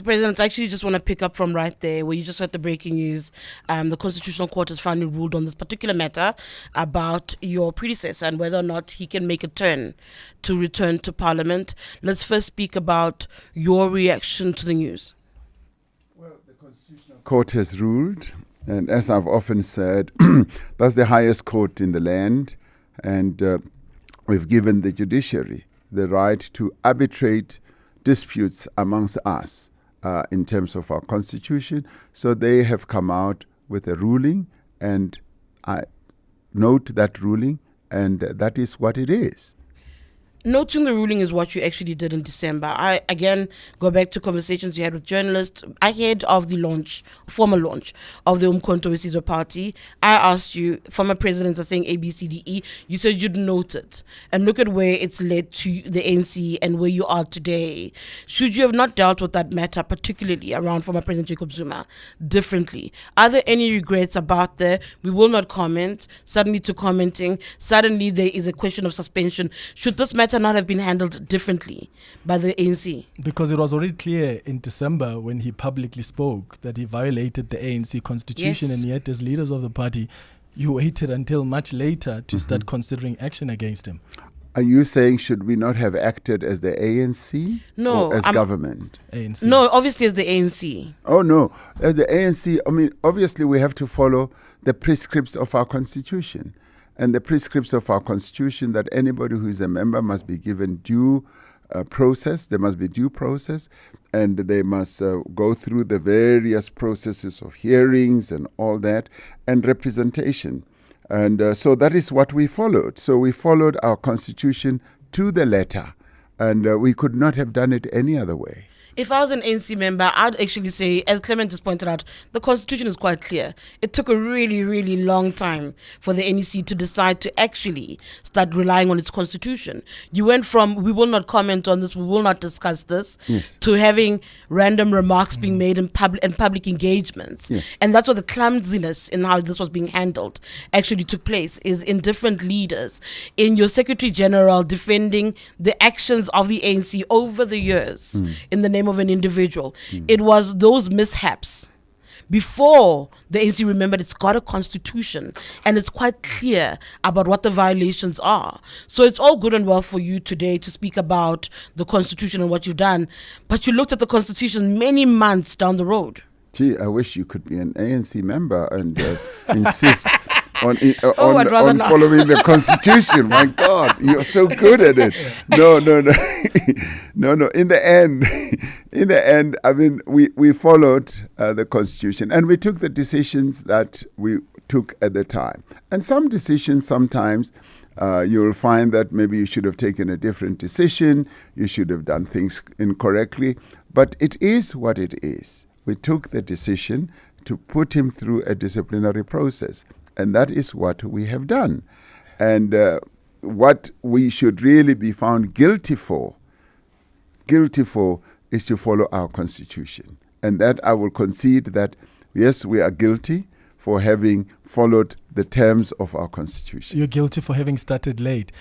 Mr. President, I actually just want to pick up from right there where you just heard the breaking news. The Constitutional Court has finally ruled on this particular matter about your predecessor and whether or not he can make a turn to return to Parliament. Let's first speak about your reaction to the news. Well, the Constitutional Court has ruled, and as I've often said, that's the highest court in the land, and we've given the judiciary the right to arbitrate disputes amongst us in terms of our constitution. So they have come out with a ruling, and I note that ruling, and that is what it is. Noting the ruling is what you actually did in December. I, again, go back to conversations you had with journalists ahead of the formal launch of the Umkhonto weSizwe Party. I asked you, former presidents are saying A, B, C, D, E. You said you'd note it. And look at where it's led to the ANC and where you are today. Should you have not dealt with that matter, particularly around former President Jacob Zuma, differently? Are there any regrets about there? We will not comment. Suddenly to commenting. Suddenly there is a question of suspension. Should this matter not have been handled differently by the ANC? Because it was already clear in December when he publicly spoke that he violated the ANC constitution, Yes. and yet as leaders of the party, you waited until much later to start considering action against him. Are you saying should we not have acted as the ANC? No, or as government? ANC. No, obviously as the ANC. Oh, no. As the ANC, I mean, obviously we have to follow the prescripts of our constitution. And the prescripts of our constitution that anybody who is a member must be given due process. There must be due process, and they must go through the various processes of hearings and all that, and representation. And so that is what we followed. So we followed our constitution to the letter, and we could not have done it any other way. If I was an ANC member, I'd actually say, as Clement just pointed out, the constitution is quite clear. It took a really, really long time for the NEC to decide to actually start relying on its constitution. You went from, we will not comment on this, we will not discuss this, Yes. to having random remarks being made in public engagements. Yes. And that's what the clumsiness in how this was being handled actually took place, is in different leaders. In your Secretary General defending the actions of the ANC over the years in the name of an individual. It was those mishaps before the ANC remembered it's got a constitution and it's quite clear about what the violations are. So it's all good and well for you today to speak about the constitution and what you've done, but you looked at the constitution many months down the road. Gee, I wish you could be an ANC member and insist on I'd rather not. following the constitution. My God, you're so good at it. No. No. In the end, I mean, we followed the constitution, and we took the decisions that we took at the time. And some decisions, sometimes you'll find that maybe you should have taken a different decision. You should have done things incorrectly. But it is what it is. We took the decision to put him through a disciplinary process. And that is what we have done. And what we should really be found guilty for is to follow our constitution. And that I will concede that, yes, we are guilty for having followed the terms of our constitution. You're guilty for having started late.